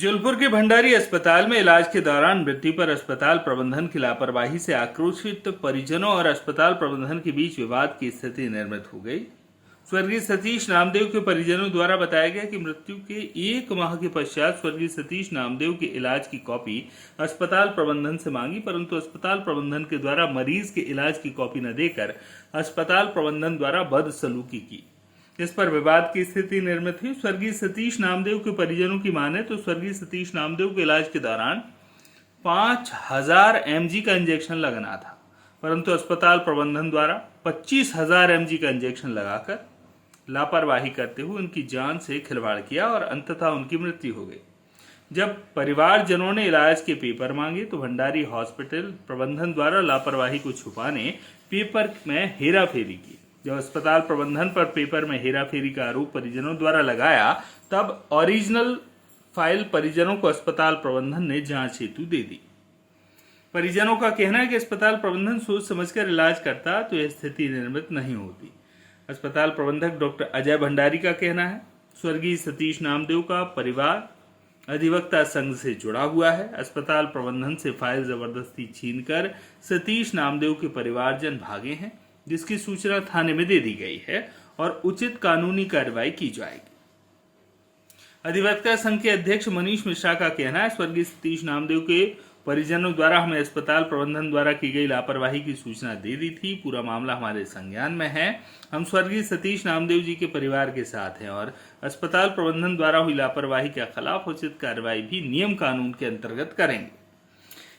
जौनपुर के भंडारी अस्पताल में इलाज के दौरान मृत्यु पर अस्पताल प्रबंधन की लापरवाही से आक्रोशित परिजनों और अस्पताल प्रबंधन के बीच विवाद की स्थिति निर्मित हो गई। स्वर्गीय सतीश नामदेव के परिजनों द्वारा बताया गया कि मृत्यु के 1 माह के पश्चात स्वर्गीय सतीश नामदेव के इलाज की कॉपी अस्पताल प्रबंधन से मांगी, परंतु अस्पताल प्रबंधन के द्वारा मरीज के इलाज की कॉपी न देकर अस्पताल प्रबंधन द्वारा बदसलूकी की। इस पर विवाद की स्थिति निर्मित हुई। स्वर्गीय सतीश नामदेव के परिजनों की माने तो स्वर्गीय सतीश नामदेव के इलाज के दौरान 5000 mg का इंजेक्शन लगना था, परंतु अस्पताल प्रबंधन द्वारा 25,000 mg का इंजेक्शन लगाकर लापरवाही करते हुए उनकी जान से खिलवाड़ किया और अंततः उनकी मृत्यु हो गई। जब परिवारजनों ने इलाज के पेपर मांगे तो भंडारी हॉस्पिटल प्रबंधन द्वारा लापरवाही को छुपाने पेपर में हेराफेरी की। जब अस्पताल प्रबंधन पर पेपर में हेराफेरी का आरोप परिजनों द्वारा लगाया, तब ओरिजिनल फाइल परिजनों को अस्पताल प्रबंधन ने जांच हेतु दे दी। परिजनों का कहना है कि अस्पताल प्रबंधन सोच समझकर इलाज करता तो यह स्थिति निर्मित नहीं होती। अस्पताल प्रबंधक डॉक्टर अजय भंडारी का कहना है, स्वर्गीय सतीश नामदेव का परिवार अधिवक्ता संघ से जुड़ा हुआ है। अस्पताल प्रबंधन से फाइल जबरदस्ती छीनकर सतीश नामदेव के परिवारजन भागे हैं, जिसकी सूचना थाने में दे दी गई है और उचित कानूनी कार्रवाई की जाएगी। अधिवक्ता संघ के अध्यक्ष मनीष मिश्रा का कहना है, स्वर्गीय सतीश नामदेव के परिजनों द्वारा हमें अस्पताल प्रबंधन द्वारा की गई लापरवाही की सूचना दे दी थी। पूरा मामला हमारे संज्ञान में है। हम स्वर्गीय सतीश नामदेव जी के परिवार के साथ हैं और अस्पताल प्रबंधन द्वारा हुई लापरवाही के खिलाफ उचित कार्रवाई भी नियम कानून के अंतर्गत करेंगे।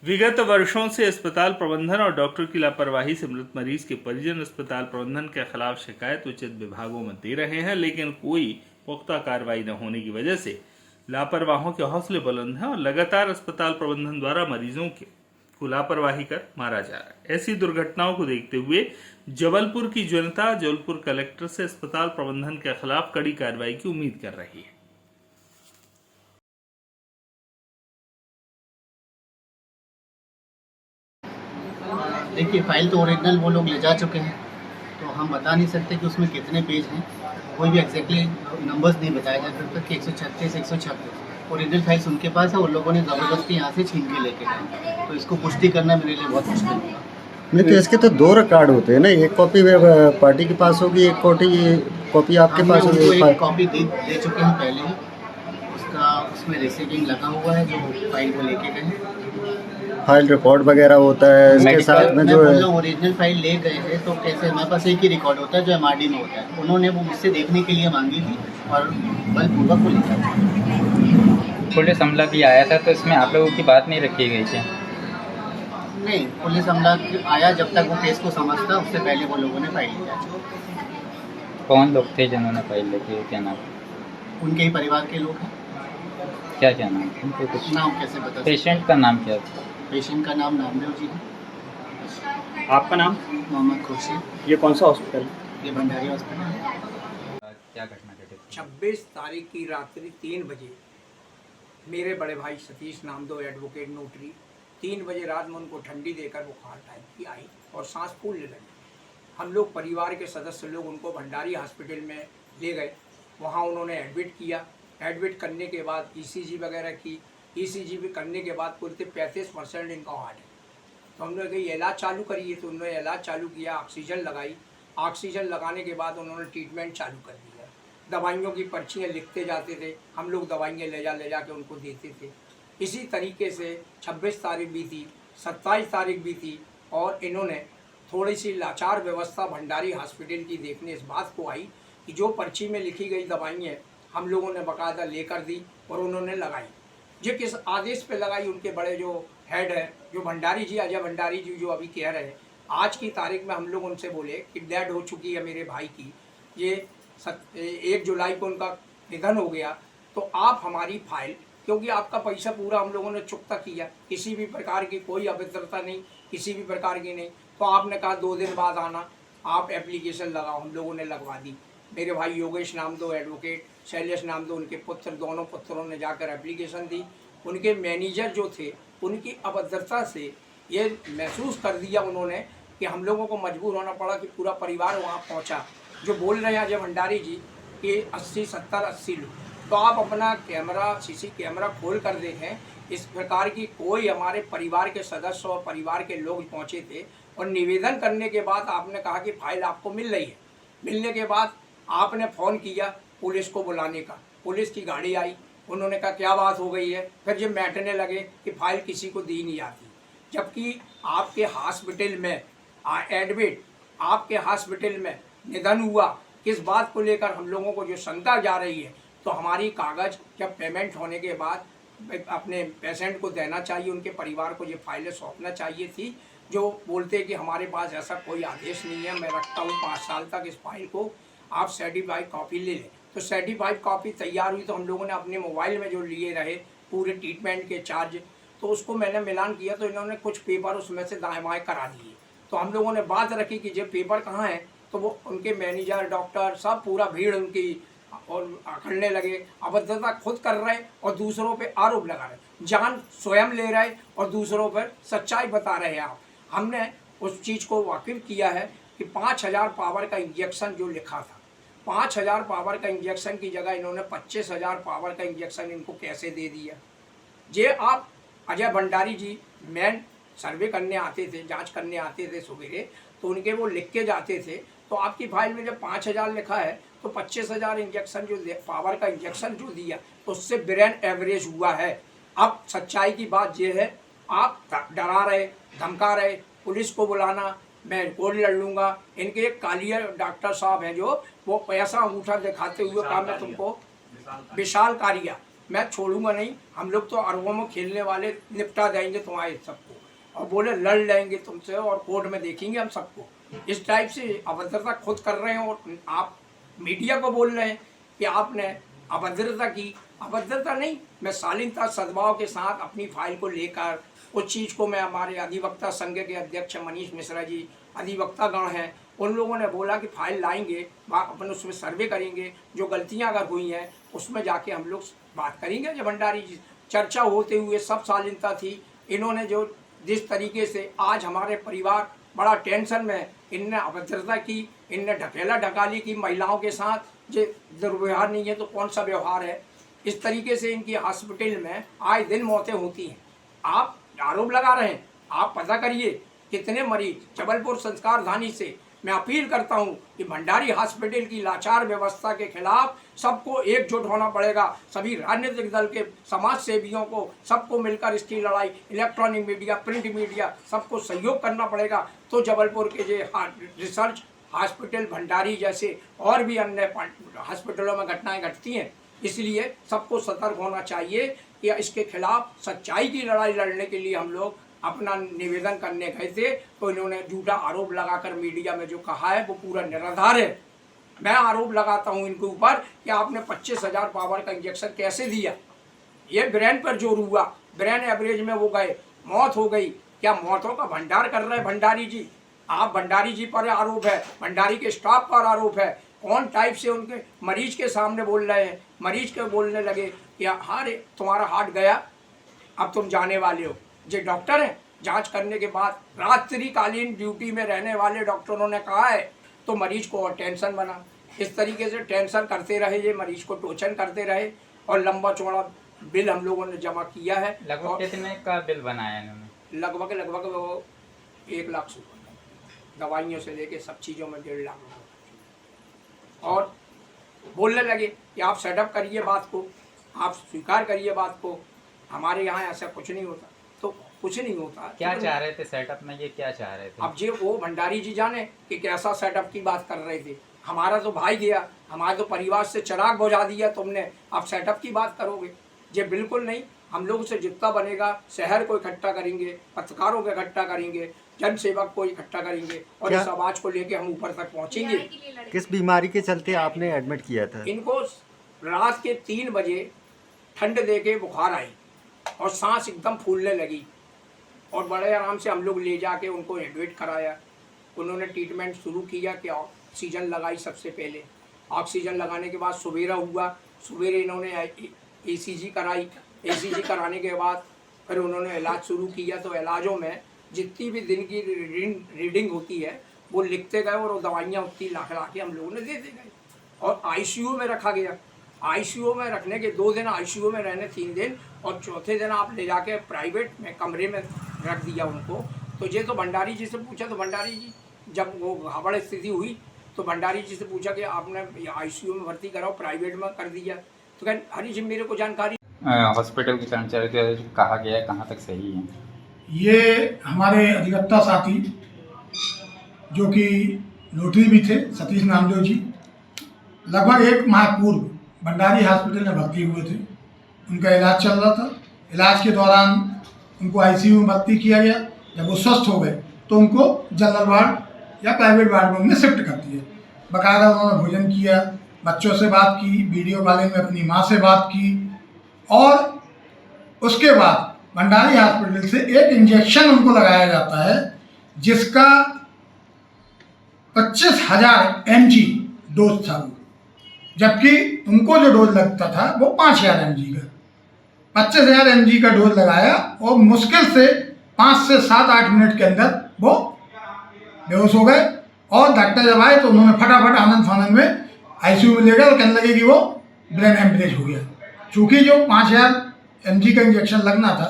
विगत वर्षों से अस्पताल प्रबंधन और डॉक्टर की लापरवाही से मृत मरीज के परिजन अस्पताल प्रबंधन के खिलाफ शिकायत उचित विभागों में दे रहे हैं, लेकिन कोई पुख्ता कार्रवाई न होने की वजह से लापरवाहों के हौसले बुलंद हैं और लगातार अस्पताल प्रबंधन द्वारा मरीजों को लापरवाही कर मारा जा रहा है। ऐसी दुर्घटनाओं को देखते हुए जबलपुर की जनता जबलपुर कलेक्टर से अस्पताल प्रबंधन के खिलाफ कड़ी कार्रवाई की उम्मीद कर रही है। देखिए, फाइल तो ओरिजिनल वो लोग ले जा चुके हैं, तो हम बता नहीं सकते कि उसमें कितने पेज हैं। कोई भी एग्जैक्टली नंबर्स नहीं बताया जा सकता कि 136 136 ओरिजिनल फाइल्स उनके पास है। उन लोगों ने ज़बरदस्ती यहाँ से छीन के लेके गए, तो इसको पुष्टि करना मेरे लिए बहुत मुश्किल होगा। नहीं तो इसके तो 2 रिकॉर्ड होते हैं ना, एक कॉपी पार्टी के पास होगी, एक कॉपी आपके पास होगी। एक कॉपी दे चुके हैं पहले ही, उसमें रिसीविंग लगा हुआ है जो फाइल को लेके गए। फाइल रिकॉर्ड वगैरह होता है इसके साथ में जो है। ओरिजिनल फाइल ले गए थे तो कैसे, हमारे पास एक ही रिकॉर्ड होता है जो MRD में होता है। उन्होंने वो मुझसे देखने के लिए मांगी थी और बलपूर्वक वो लिखा। पुलिस हमला भी आया था, तो इसमें आप लोगों की बात नहीं रखी गई थी? नहीं, पुलिस हमला आया जब तक वो केस को समझता, उससे पहले वो लोगों ने फाइल लिया। कौन लोग थे जिन्होंने फाइल लेके? क्या नाम? उनके ही परिवार के लोग हैं। क्या नाम? उनको कुछ नाम कैसे बता? पेशेंट का नाम क्या था? पेशेंट का नाम नामदेव जी है। आपका नाम? मोहम्मद खुर्शीद। ये कौन सा हॉस्पिटल? ये भंडारी हॉस्पिटल है। क्या घटना घटी? 26 तारीख की रात्रि 3 बजे मेरे बड़े भाई सतीश नामदेव एडवोकेट नोटरी 3 बजे रात में उनको ठंडी देकर बुखार टाइप की आई और सांस फूलने लगी। हम लोग परिवार के सदस्य लोग उनको भंडारी हॉस्पिटल में ले गए। वहाँ उन्होंने एडमिट किया। एडमिट करने के बाद ECG वगैरह की। ECG भी करने के बाद पूरे 35% इनका हार्ट है। तो हमने कहा इलाज चालू करिए, तो उन्होंने इलाज चालू किया। ऑक्सीजन लगाई। ऑक्सीजन लगाने के बाद उन्होंने ट्रीटमेंट चालू कर दिया। दवाइयों की पर्चियाँ लिखते जाते थे, हम लोग दवाइयाँ ले जा के उनको देते थे। इसी तरीके से 26 तारीख बीती, 27 तारीख बीती और इन्होंने थोड़ी सी लाचार व्यवस्था भंडारी हॉस्पिटल की देखने इस बात को आई कि जो पर्ची में लिखी गई दवाइयाँ हम लोगों ने बाकायदा लेकर दी और उन्होंने लगाई। जो किस आदेश पे लगाई, उनके बड़े जो हेड है जो भंडारी जी, अजय भंडारी जी, जो अभी कह रहे हैं आज की तारीख में हम लोग उनसे बोले कि डेड हो चुकी है मेरे भाई की, ये 1 जुलाई को उनका निधन हो गया, तो आप हमारी फाइल, क्योंकि आपका पैसा पूरा हम लोगों ने चुकता किया, किसी भी प्रकार की कोई अभद्रता नहीं, किसी भी प्रकार की नहीं, तो आपने कहा 2 दिन बाद आना, आप एप्लीकेशन लगाओ। हम लोगों ने लगवा दी। मेरे भाई योगेश नामदेव एडवोकेट, शैलेश नामदेव उनके पुत्र, दोनों पुत्रों ने जाकर एप्लीकेशन दी। उनके मैनेजर जो थे उनकी अभद्रता से ये महसूस कर दिया उन्होंने कि हम लोगों को मजबूर होना पड़ा कि पूरा परिवार वहाँ पहुँचा। जो बोल रहे हैं अजय भंडारी जी कि 80 70 80 लोग, तो आप अपना कैमरा सीसी कैमरा खोल कर देखें। इस प्रकार की कोई हमारे परिवार के सदस्य और परिवार के लोग पहुंचे थे और निवेदन करने के बाद आपने कहा कि फाइल आपको मिल रही है। मिलने के बाद आपने फ़ोन किया पुलिस को बुलाने का, पुलिस की गाड़ी आई, उन्होंने कहा क्या बात हो गई है। फिर ये मैटने लगे कि फाइल किसी को दी नहीं आती, जबकि आपके हॉस्पिटल में एडमिट, आपके हॉस्पिटल में निधन हुआ। किस बात को लेकर हम लोगों को जो शंका जा रही है, तो हमारी कागज़ जब पेमेंट होने के बाद अपने पेशेंट को देना चाहिए, उनके परिवार को ये फाइलें सौंपना चाहिए थी। जो बोलते कि हमारे पास ऐसा कोई आदेश नहीं है, मैं रखता हूँ 5 साल तक इस फाइल को, आप सर्टिफाइड कॉपी ले लें। तो सर्टिफाइड कॉपी तैयार हुई तो हम लोगों ने अपने मोबाइल में जो लिए रहे पूरे ट्रीटमेंट के चार्ज, तो उसको मैंने मिलान किया तो इन्होंने कुछ पेपर उसमें से दाएँ बाएँ करा दिए। तो हम लोगों ने बात रखी कि ये पेपर कहाँ है, तो वो उनके मैनेजर, डॉक्टर सब पूरा भीड़ उनकी और अकड़ने लगे। अभद्रता खुद कर रहे और दूसरों पे आरोप लगा रहे, जान स्वयं ले रहे और दूसरों पर सच्चाई बता रहे हैं आप। हमने उस चीज़ को वाकिफ किया है कि 5000 पावर का इंजेक्शन जो लिखा था, 5000 पावर का इंजेक्शन की जगह इन्होंने 25,000 पावर का इंजेक्शन इनको कैसे दे दिया। ये आप अजय भंडारी जी मैन सर्वे करने आते थे, जांच करने आते थे सवेरे, तो उनके वो लिख के जाते थे। तो आपकी फाइल में जब 5000 लिखा है तो 25,000 इंजेक्शन जो पावर का इंजेक्शन जो दिया तो उससे ब्रेन एवरेज हुआ है। अब सच्चाई की बात ये है, आप डरा रहे, धमका रहे, पुलिस को बुलाना, मैं रिपोर्ट लड़ लूँगा। इनके एक कालिया डॉक्टर साहब हैं जो वो पैसा अंगूठा दिखाते हुए कहा मैं तुमको, विशाल कारिया, मैं छोड़ूंगा नहीं, हम लोग तो अरबों में खेलने वाले, निपटा देंगे तुम्हारे सबको, और बोले लड़ लेंगे तुमसे और कोर्ट में देखेंगे हम सबको। इस टाइप से अभद्रता खुद कर रहे हैं और आप मीडिया को बोल रहे हैं कि आपने अभद्रता की। अभद्रता नहीं, मैं शालीनता सद्भाव के साथ अपनी फाइल को लेकर उस चीज़ को, मैं हमारे अधिवक्ता संघ के अध्यक्ष मनीष मिश्रा जी, अधिवक्ता गण हैं, उन लोगों ने बोला कि फाइल लाएंगे, अपन उसमें सर्वे करेंगे, जो गलतियां अगर हुई हैं उसमें जाके हम लोग बात करेंगे। जब भंडारी जी चर्चा होते हुए सब शालीनता थी, इन्होंने जो जिस तरीके से आज हमारे परिवार बड़ा टेंशन में, इनने अभद्रता की, इनने ढकेला ढकाली की महिलाओं के साथ, जो दुर्व्यवहार नहीं है तो कौन सा व्यवहार है। इस तरीके से इनकी हॉस्पिटल में आए दिन मौतें होती हैं। आप आरोप लगा रहे हैं, आप पता करिए कितने मरीज। जबलपुर संस्कारधानी से मैं अपील करता हूं कि भंडारी हॉस्पिटल की लाचार व्यवस्था के खिलाफ सबको एकजुट होना पड़ेगा। सभी राजनीतिक दल के समाज सेवियों को, सबको मिलकर इसकी लड़ाई, इलेक्ट्रॉनिक मीडिया, प्रिंट मीडिया, सबको सहयोग करना पड़ेगा। तो जबलपुर के जो रिसर्च हॉस्पिटल भंडारी जैसे और भी अन्य हॉस्पिटलों में घटनाएं घटती हैं, इसलिए सबको सतर्क होना चाहिए कि इसके खिलाफ सच्चाई की लड़ाई लड़ने के लिए हम लोग अपना निवेदन करने गए थे। तो इन्होंने झूठा आरोप लगाकर मीडिया में जो कहा है वो पूरा निराधार है। मैं आरोप लगाता हूं इनके ऊपर कि आपने 25,000 पावर का इंजेक्शन कैसे दिया। ये ब्रेन पर जोर हुआ, ब्रेन एवरेज में वो गए, मौत हो गई। क्या मौतों का भंडार कर रहे हैं भंडारी जी? आप भंडारी जी पर आरोप है, भंडारी के स्टाफ पर आरोप है। कौन टाइप से उनके मरीज के सामने बोल रहे हैं, मरीज के बोलने लगे कि हारे तुम्हारा हार्ट गया, अब तुम जाने वाले हो। जो डॉक्टर हैं, जांच करने के बाद रात्रिकालीन ड्यूटी में रहने वाले डॉक्टरों ने कहा है, तो मरीज को और टेंशन बना। इस तरीके से टेंशन करते रहे, ये मरीज को टोचन करते रहे और लंबा चौड़ा बिल हम लोगों ने जमा किया है। लगभग कितने का बिल बनाया इन्होंने? लगभग वो 1 लाख से दवाइयों से लेके सब चीज़ों में 1.5 लाख रुपये। और बोलने लगे कि आप सेटअप करिए बात को, आप स्वीकार करिए बात को, हमारे यहाँ ऐसा कुछ नहीं होता। तो कुछ नहीं होता। क्या चाह रहे थे सेटअप में, ये क्या चाह रहे थे? अब जी वो भंडारी जी जाने कि कैसा सेटअप की बात कर रहे थे। हमारा तो भाई गया, हमारे तो परिवार से चिराग बुझा दिया तुमने, अब सेटअप की बात करोगे? ये बिल्कुल नहीं। हम लोग से जितना बनेगा शहर को इकट्ठा करेंगे, पत्रकारों को इकट्ठा करेंगे, जनसेवक को इकट्ठा करेंगे और इस आवाज को लेके हम ऊपर तक पहुंचेंगे। किस बीमारी के चलते आपने एडमिट किया था? इनको रात के 3 बजे ठंड दे के बुखार आई और सांस एकदम फूलने लगी और बड़े आराम से हम लोग ले जाके उनको एडमिट कराया। उन्होंने ट्रीटमेंट शुरू किया कि ऑक्सीजन लगाई। सबसे पहले ऑक्सीजन लगाने के बाद सवेरा हुआ, सवेरे इन्होंने ECG कराई। ECG कराने के बाद फिर उन्होंने इलाज शुरू किया। तो इलाजों में जितनी भी दिन की रीडिंग होती है वो लिखते गए और वो दवाइयाँ उतनी ला के हम लोगों ने देते गए और ICU में रखा गया। आईसीयू में रखने के 2 दिन, आईसीयू में रहने 3 दिन, और चौथे दिन आप ले जाके प्राइवेट में कमरे में रख दिया उनको। तो ये तो भंडारी जी से पूछा, तो भंडारी जी जब वो गड़बड़ स्थिति हुई तो भंडारी जी से पूछा कि आपने आईसीयू में भर्ती कराओ, प्राइवेट में कर दिया। तो कह हरी जी मेरे को जानकारी हॉस्पिटल के कर्मचारी द्वारा जो कहा गया है कहाँ तक सही है? ये हमारे अधिवक्ता साथी जो कि नोटरी भी थे, सतीश नामदेव जी, लगभग 1 माह पूर्व भंडारी हॉस्पिटल में भर्ती हुए थे। उनका इलाज चल रहा था। इलाज के दौरान उनको आईसीयू में भर्ती किया गया। जब वो स्वस्थ हो गए तो उनको जनरल वार्ड या प्राइवेट वार्ड में उन्हें शिफ्ट कर दिया। बाकायदा उन्होंने भोजन किया, बच्चों से बात की, वीडियो कॉलिंग में अपनी माँ से बात की, और उसके बाद भंडारी हॉस्पिटल से एक इंजेक्शन उनको लगाया जाता है जिसका 25,000 mg डोज था वो, जबकि उनको जो डोज लगता था वो 5,000 mg का। 25,000 mg का डोज लगाया और मुश्किल से 5 से 7-8 मिनट के अंदर वो बेहोश हो गए। और डॉक्टर जब आए तो उन्होंने फटाफट आनंद फानंद में आईसीयू में ले गए और कहने लगे कि वो ब्रेन हेमरेज हो गया। चूँकि जो 5,000 mg का इंजेक्शन लगना था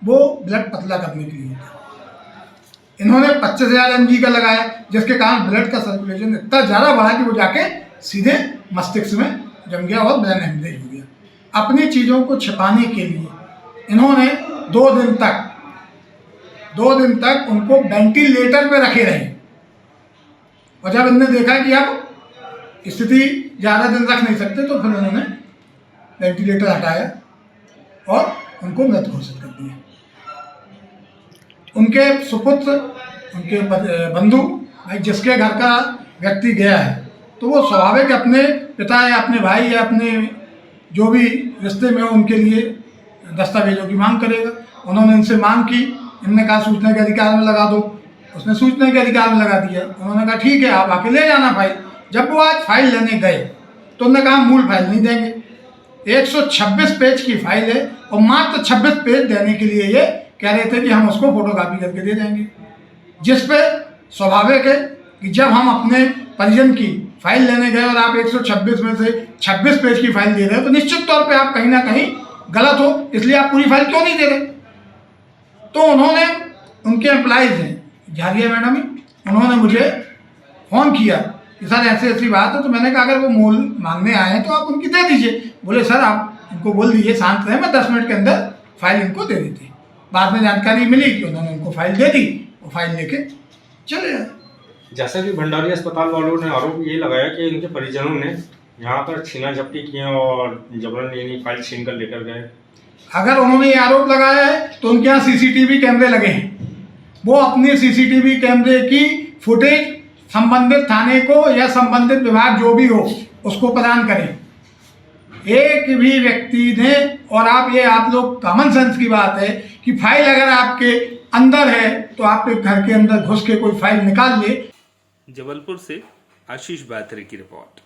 वो ब्लड पतला करने के लिए था। इन्होंने 25,000 mg का लगाया, जिसके कारण ब्लड का सर्कुलेशन इतना ज़्यादा बढ़ा कि वो जाके सीधे मस्तिष्क में जम गया और ब्रेन हेमरेज हो गया। अपनी चीज़ों को छिपाने के लिए इन्होंने 2 दिन तक उनको वेंटिलेटर पे रखे रहे। और जब इन्होंने देखा कि अब स्थिति ज़्यादा दिन रख नहीं सकते तो फिर उन्होंने वेंटिलेटर हटाया और उनको मृत घोषित कर दिया। उनके सुपुत्र, उनके बंधु भाई जिसके घर का व्यक्ति गया है तो वो स्वाभाविक अपने पिता या अपने भाई या अपने जो भी रिश्ते में हो उनके लिए दस्तावेजों की मांग करेगा। उन्होंने इनसे मांग की, इनने कहा सूचना के अधिकार में लगा दो, उसने सूचना के अधिकार में लगा दिया। उन्होंने कहा ठीक है आप आके ले जाना फाइल। जब वो आज फाइल लेने गए तो उन्होंने कहा मूल फाइल नहीं देंगे, 126 पेज की फाइल है और मात्र 26 पेज देने के लिए ये कह रहे थे कि हम उसको फोटोकॉपी करके दे देंगे। जिस पे स्वाभाविक है कि जब हम अपने परिजन की फाइल लेने गए और आप 126 में से 26 पेज की फाइल दे रहे हो तो निश्चित तौर पे आप कहीं ना कहीं गलत हो, इसलिए आप पूरी फाइल क्यों नहीं दे रहे। तो उन्होंने, उनके एम्प्लॉइज हैं झारिया मैडम ही, उन्होंने मुझे फ़ोन किया कि सर ऐसी ऐसी बात है। तो मैंने कहा अगर वो मूल मांगने आए हैं तो आप उनकी दे दीजिए। बोले सर आप इनको बोल दीजिए शांत रहे, मैं 10 मिनट के अंदर फाइल इनको दे देती। बाद में जानकारी मिली कि उन्होंने उनको फाइल दे दी, वो फाइल लेके चले आए। जैसा कि भंडारी अस्पताल वालों ने आरोप ये लगाया कि इनके परिजनों ने यहाँ पर छीना झपटी किए और जबरन यानी फाइल छीन कर लेकर गए। अगर उन्होंने ये आरोप लगाया है तो उनके यहाँ सीसीटीवी कैमरे लगे हैं, वो अपने सीसीटीवी कैमरे की फुटेज संबंधित थाने को या संबंधित विभाग जो भी हो उसको प्रदान करें। एक भी व्यक्ति ने, और आप लोग कॉमन सेंस की बात है कि फाइल अगर आपके अंदर है तो आपके घर के अंदर घुस के कोई फाइल निकाल ले। जबलपुर से आशीष बात्रे की रिपोर्ट।